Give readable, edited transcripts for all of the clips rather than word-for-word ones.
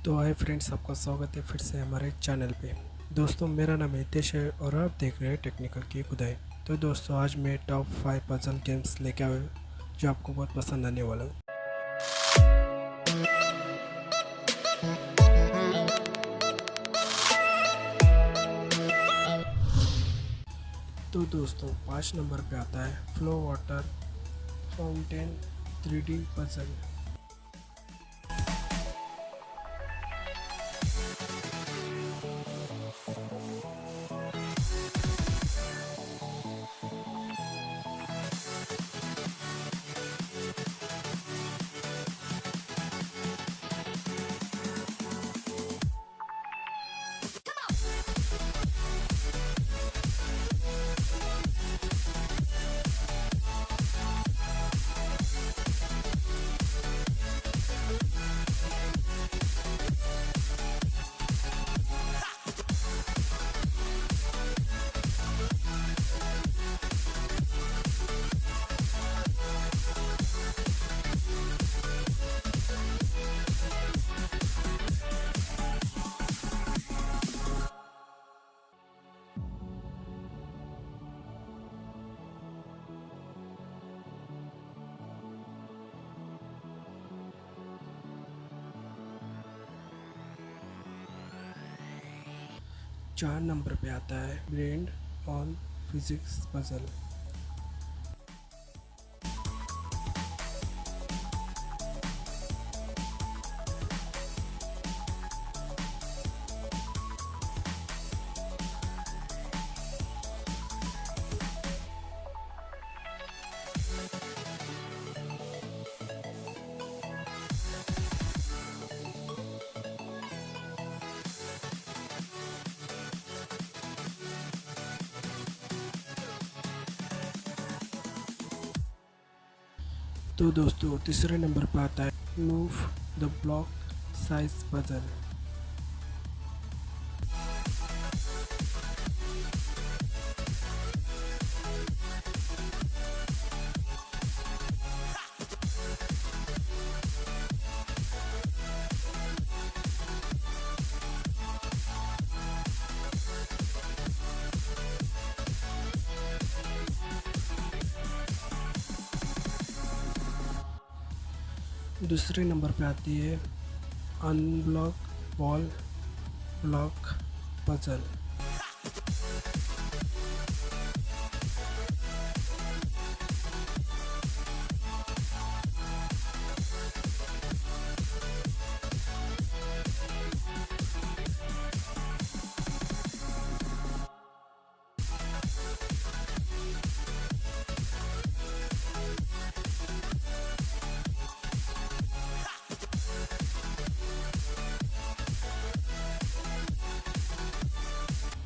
तो hi friends, आपका स्वागत है फिर से हमारे चैनल पे। दोस्तों, मेरा नाम हितेश है और आप देख रहे हैं टेक्निकल की खुदाई। तो दोस्तों, आज मैं टॉप 5 पजल गेम्स लेके आया हूँ जो आपको बहुत पसंद आने वाला हूँ। तो दोस्तों, 5 नंबर पे आता है flow water fountain 3D puzzle. चार नंबर पे आता है ब्रेन ऑन फिजिक्स पजल। तो दोस्तों, तीसरे नंबर पर आता है move the block size puzzle. दूसरे नंबर पे आती है अनब्लॉक वॉल ब्लॉक पजल।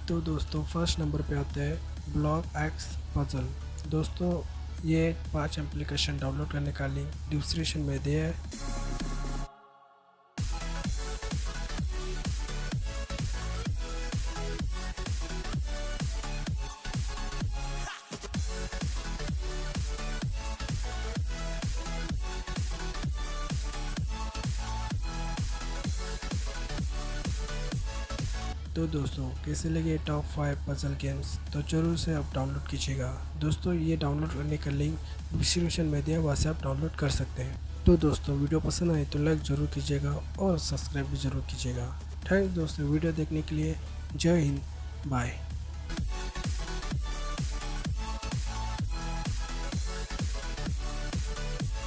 तो दोस्तों, फर्स्ट नंबर पे आता है ब्लॉक एक्स पजल। दोस्तों, ये 5 एप्लीकेशन डाउनलोड करने का लिंक डिस्क्रिप्शन में दिया है। तो दोस्तों, कैसे लगे टॉप 5 पजल गेम्स? तो ज़रूर से आप डाउनलोड कीजिएगा। दोस्तों, ये डाउनलोड करने का लिंक डिस्क्रिप्शन में दिया, वहाँ से आप डाउनलोड कर सकते हैं। तो दोस्तों, वीडियो पसंद आए तो लाइक ज़रूर कीजिएगा और सब्सक्राइब भी ज़रूर कीजिएगा। थैंक्स दोस्तों वीडियो देखने के लिए। जय हिंद, बाय।